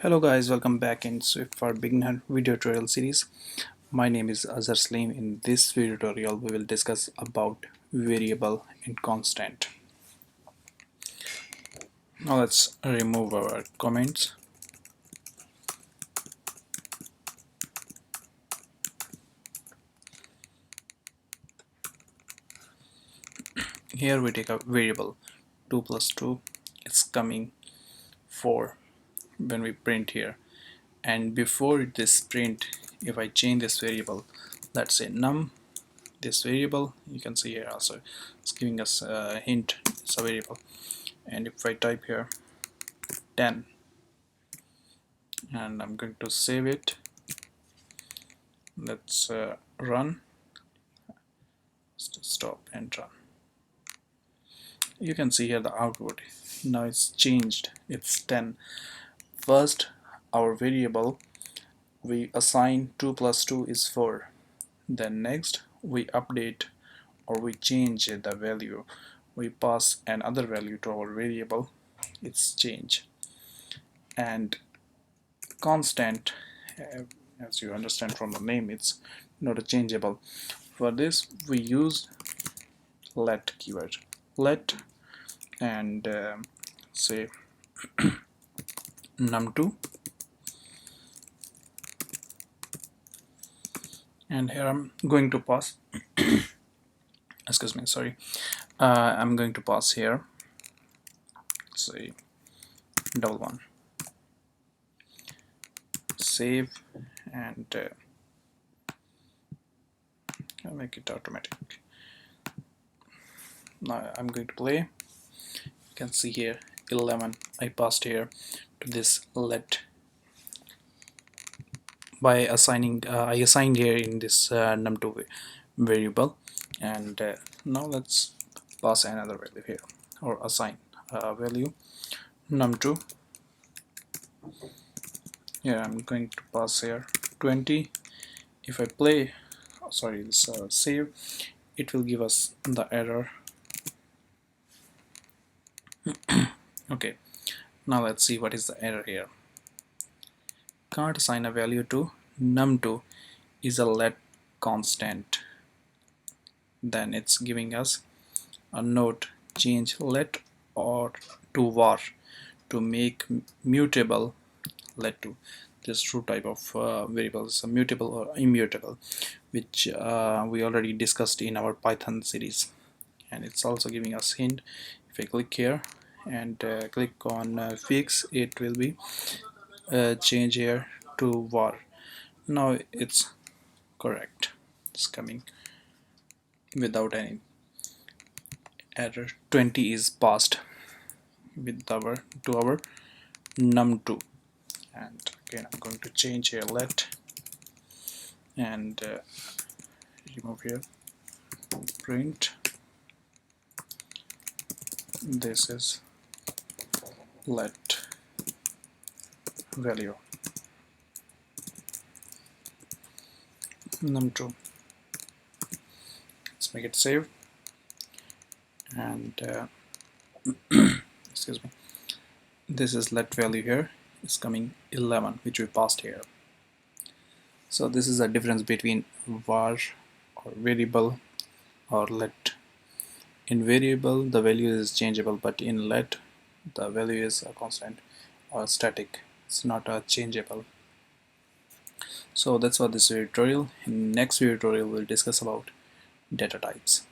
Hello guys, welcome back in Swift for Beginner video tutorial series. My name is Azhar Saleem. In this video tutorial we will discuss about variable and constant. Now let's remove our comments. Here we take a variable 2 plus 2. It's coming 4 when we print here. And before this print, if I change this variable, let's say num, this variable, you can see here also it's giving us a hint, it's a variable. And if I type here 10 and I'm going to save it, let's run, stop and run. You can see here the output, now it's changed, it's 10. First, our variable we assign 2 plus 2 is 4. Then next we update or we change the value, we pass another value to our variable, it's change. And constant, as you understand from the name, it's not a changeable. For this we use let keyword, let, and say num2, and here I'm going to pass excuse me, sorry, I'm going to pass here, say double one, save, and I'll make it automatic. Now I'm going to play. You can see here 11 I passed here to this let by assigning I assigned here in this num2 variable. And now let's pass another value here, or assign a value num2. Here I'm going to pass here 20. If I play, sorry, this save, it will give us the error. Okay, now let's see what is the error here. Can't assign a value to num2 is a let constant. Then it's giving us a note, change let or to var to make mutable let to. This true type of variables, mutable or immutable, which we already discussed in our Python series. And it's also giving us hint. If I click here and click on fix, it will be change here to var. Now it's correct, it's coming without any error. 20 is passed with our to our num2. And again I'm going to change here let, and remove here print, this is let value num2. Let's make it save, and excuse me, this is let value here is coming 11, which we passed here. So this is a difference between var or variable or let. In variable the value is changeable, but in let the value is a constant or static, it's not a changeable. So that's for this tutorial. In next video tutorial we'll discuss about data types.